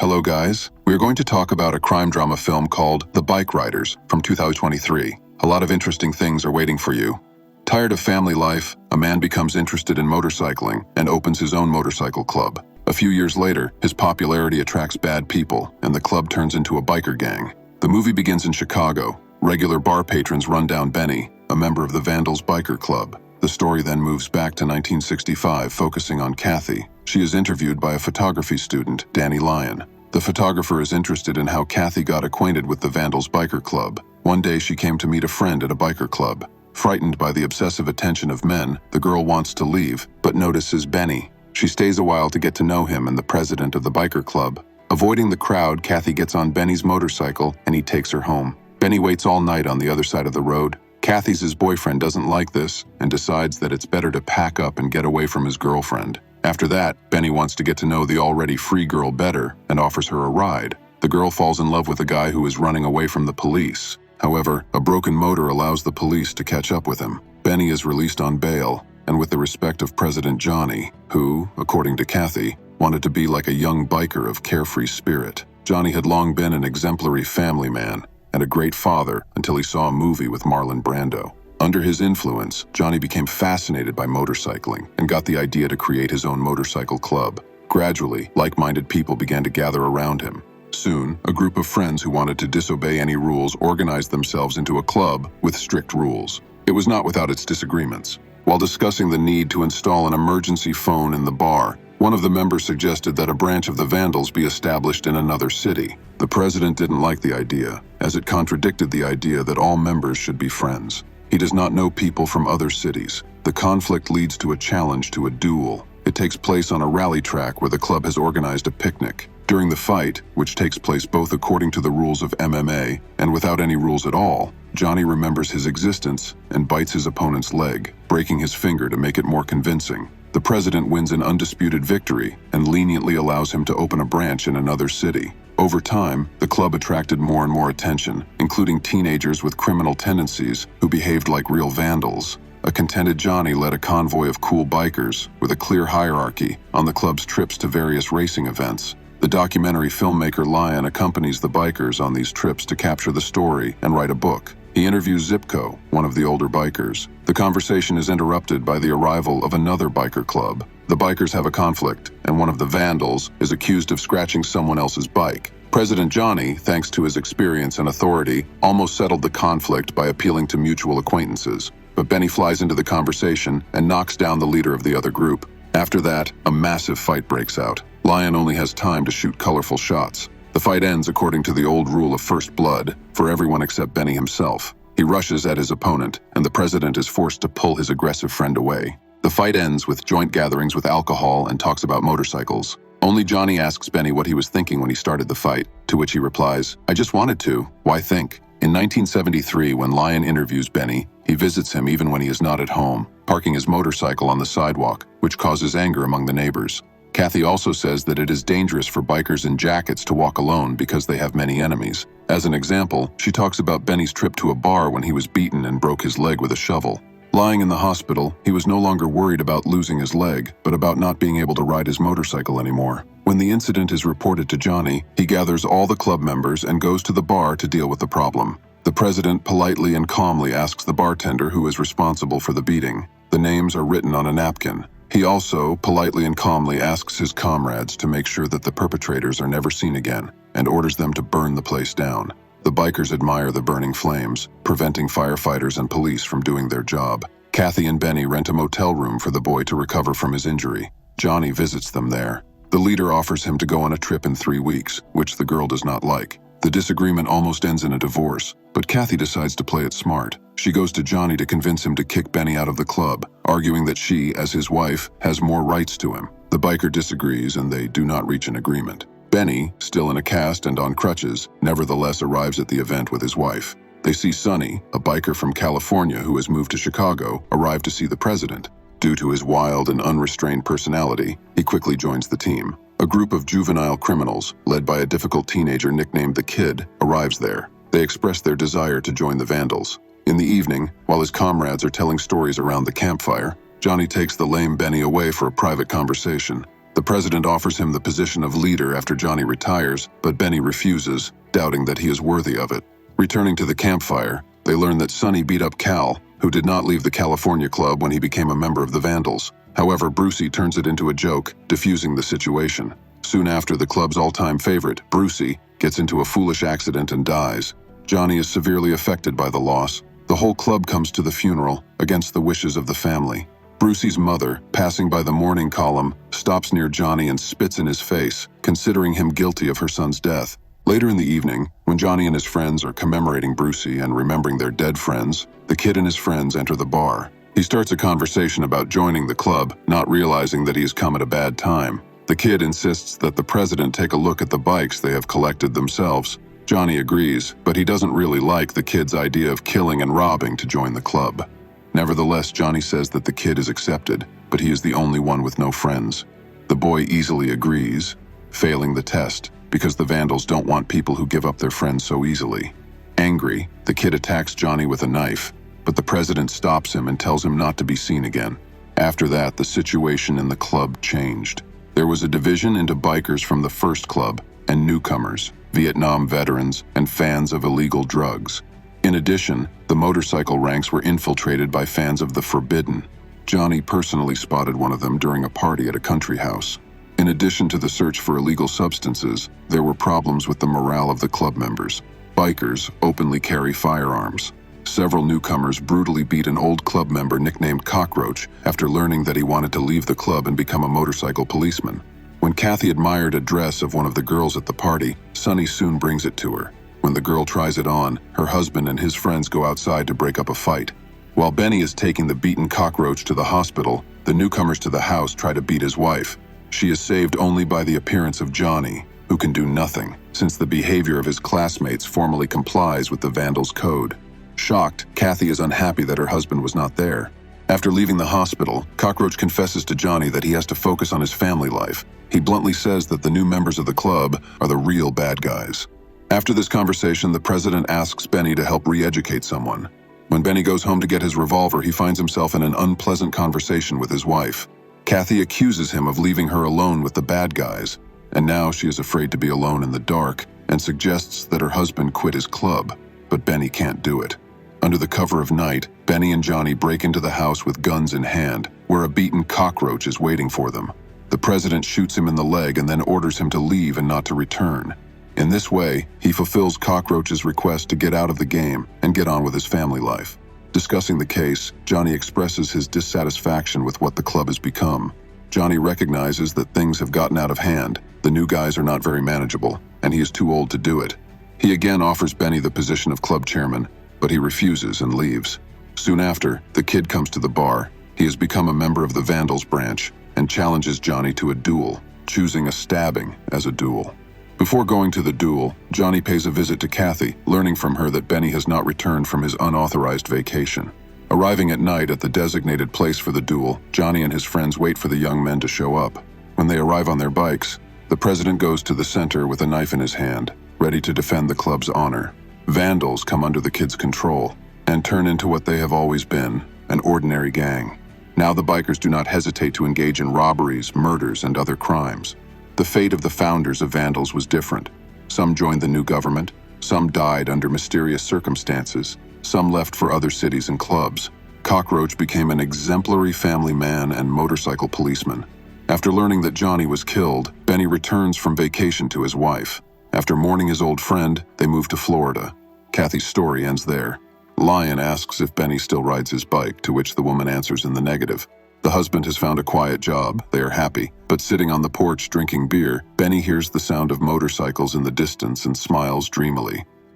Hello guys, we are going to talk about a crime drama film called The Bike Riders from 2023. A lot of interesting things are waiting for you. Tired of family life, a man becomes interested in motorcycling and opens his own motorcycle club. A few years later, his popularity attracts bad people and the club turns into a biker gang. The movie begins in Chicago. Regular bar patrons run down Benny, a member of the Vandals biker club. The story then moves back to 1965, focusing on Kathy. She is interviewed by a photography student, Danny Lyon. The photographer is interested in how Kathy got acquainted with the Vandals biker club. One day she came to meet a friend at a biker club. Frightened by the obsessive attention of men, the girl wants to leave, but notices Benny. She stays a while to get to know him and the president of the biker club. Avoiding the crowd, Kathy gets on Benny's motorcycle and he takes her home. Benny waits all night on the other side of the road. Kathy's boyfriend doesn't like this and decides that it's better to pack up and get away from his girlfriend. After that, Benny wants to get to know the already free girl better and offers her a ride. The girl falls in love with a guy who is running away from the police. However, a broken motor allows the police to catch up with him. Benny is released on bail, and with the respect of President Johnny, who, according to Kathy, wanted to be like a young biker of carefree spirit. Johnny had long been an exemplary family man and a great father until he saw a movie with Marlon Brando. Under his influence, Johnny became fascinated by motorcycling and got the idea to create his own motorcycle club. Gradually, like-minded people began to gather around him. Soon, a group of friends who wanted to disobey any rules organized themselves into a club with strict rules. It was not without its disagreements. While discussing the need to install an emergency phone in the bar, one of the members suggested that a branch of the Vandals be established in another city. The president didn't like the idea, as it contradicted the idea that all members should be friends. He does not know people from other cities. The conflict leads to a challenge to a duel. It takes place on a rally track where the club has organized a picnic. During the fight, which takes place both according to the rules of MMA and without any rules at all, Johnny remembers his existence and bites his opponent's leg, breaking his finger to make it more convincing. The president wins an undisputed victory and leniently allows him to open a branch in another city. Over time, the club attracted more and more attention, including teenagers with criminal tendencies who behaved like real vandals. A contented Johnny led a convoy of cool bikers with a clear hierarchy on the club's trips to various racing events. The documentary filmmaker Lyon accompanies the bikers on these trips to capture the story and write a book. He interviews Zipko, one of the older bikers. The conversation is interrupted by the arrival of another biker club. The bikers have a conflict, and one of the Vandals is accused of scratching someone else's bike. President Johnny, thanks to his experience and authority, almost settled the conflict by appealing to mutual acquaintances. But Benny flies into the conversation and knocks down the leader of the other group. After that, a massive fight breaks out. Lyon only has time to shoot colorful shots. The fight ends according to the old rule of first blood, for everyone except Benny himself. He rushes at his opponent, and the president is forced to pull his aggressive friend away. The fight ends with joint gatherings with alcohol and talks about motorcycles. Only Johnny asks Benny what he was thinking when he started the fight, to which he replies, "I just wanted to. Why think?" In 1973, when Lyon interviews Benny, he visits him even when he is not at home, parking his motorcycle on the sidewalk, which causes anger among the neighbors. Kathy also says that it is dangerous for bikers in jackets to walk alone because they have many enemies. As an example, she talks about Benny's trip to a bar when he was beaten and broke his leg with a shovel. Lying in the hospital, he was no longer worried about losing his leg, but about not being able to ride his motorcycle anymore. When the incident is reported to Johnny, he gathers all the club members and goes to the bar to deal with the problem. The president politely and calmly asks the bartender who is responsible for the beating. The names are written on a napkin. He also, politely and calmly, asks his comrades to make sure that the perpetrators are never seen again, and orders them to burn the place down. The bikers admire the burning flames, preventing firefighters and police from doing their job. Kathy and Benny rent a motel room for the boy to recover from his injury. Johnny visits them there. The leader offers him to go on a trip in 3 weeks, which the girl does not like. The disagreement almost ends in a divorce, but Kathy decides to play it smart. She goes to Johnny to convince him to kick Benny out of the club, arguing that she, as his wife, has more rights to him. The biker disagrees and they do not reach an agreement. Benny, still in a cast and on crutches, nevertheless arrives at the event with his wife. They see Sonny, a biker from California who has moved to Chicago, arrive to see the president. Due to his wild and unrestrained personality, he quickly joins the team. A group of juvenile criminals, led by a difficult teenager nicknamed the Kid, arrives there. They express their desire to join the Vandals. In the evening, while his comrades are telling stories around the campfire, Johnny takes the lame Benny away for a private conversation. The president offers him the position of leader after Johnny retires, but Benny refuses, doubting that he is worthy of it. Returning to the campfire, they learn that Sonny beat up Cal, who did not leave the California Club when he became a member of the Vandals. However, Brucey turns it into a joke, diffusing the situation. Soon after, the club's all-time favorite, Brucey, gets into a foolish accident and dies. Johnny is severely affected by the loss. The whole club comes to the funeral, against the wishes of the family. Brucey's mother, passing by the mourning column, stops near Johnny and spits in his face, considering him guilty of her son's death. Later in the evening, when Johnny and his friends are commemorating Brucey and remembering their dead friends, the kid and his friends enter the bar. He starts a conversation about joining the club, not realizing that he has come at a bad time. The kid insists that the president take a look at the bikes they have collected themselves. Johnny agrees, but he doesn't really like the kid's idea of killing and robbing to join the club. Nevertheless, Johnny says that the kid is accepted, but he is the only one with no friends. The boy easily agrees, failing the test, because the Vandals don't want people who give up their friends so easily. Angry, the kid attacks Johnny with a knife, but the president stops him and tells him not to be seen again. After that, the situation in the club changed. There was a division into bikers from the first club and newcomers, Vietnam veterans, and fans of illegal drugs. In addition, the motorcycle ranks were infiltrated by fans of the forbidden. Johnny personally spotted one of them during a party at a country house. In addition to the search for illegal substances, there were problems with the morale of the club members. Bikers openly carry firearms. Several newcomers brutally beat an old club member nicknamed Cockroach after learning that he wanted to leave the club and become a motorcycle policeman. When Kathy admired a dress of one of the girls at the party, Sonny soon brings it to her. When the girl tries it on, her husband and his friends go outside to break up a fight. While Benny is taking the beaten Cockroach to the hospital, the newcomers to the house try to beat his wife. She is saved only by the appearance of Johnny, who can do nothing, since the behavior of his classmates formally complies with the Vandals' code. Shocked, Kathy is unhappy that her husband was not there. After leaving the hospital, Cockroach confesses to Johnny that he has to focus on his family life. He bluntly says that the new members of the club are the real bad guys. After this conversation, the president asks Benny to help re-educate someone. When Benny goes home to get his revolver, he finds himself in an unpleasant conversation with his wife. Kathy accuses him of leaving her alone with the bad guys, and now she is afraid to be alone in the dark and suggests that her husband quit his club, but Benny can't do it. Under the cover of night, Benny and Johnny break into the house with guns in hand, where a beaten Cockroach is waiting for them. The president shoots him in the leg and then orders him to leave and not to return. In this way, he fulfills Cockroach's request to get out of the game and get on with his family life. Discussing the case, Johnny expresses his dissatisfaction with what the club has become. Johnny recognizes that things have gotten out of hand, the new guys are not very manageable, and he is too old to do it. He again offers Benny the position of club chairman, but he refuses and leaves. Soon after, the kid comes to the bar. He has become a member of the Vandals branch and challenges Johnny to a duel, choosing a stabbing as a duel. Before going to the duel, Johnny pays a visit to Kathy, learning from her that Benny has not returned from his unauthorized vacation. Arriving at night at the designated place for the duel, Johnny and his friends wait for the young men to show up. When they arrive on their bikes, the president goes to the center with a knife in his hand, ready to defend the club's honor. Vandals come under the kids' control and turn into what they have always been, an ordinary gang. Now the bikers do not hesitate to engage in robberies, murders, and other crimes. The fate of the founders of Vandals was different. Some joined the new government, some died under mysterious circumstances, some left for other cities and clubs. Cockroach became an exemplary family man and motorcycle policeman. After learning that Johnny was killed, Benny returns from vacation to his wife. After mourning his old friend, they move to Florida. Kathy's story ends there. Lion asks if Benny still rides his bike, to which the woman answers in the negative. The husband has found a quiet job, they are happy, but sitting on the porch drinking beer, Benny hears the sound of motorcycles in the distance and smiles dreamily.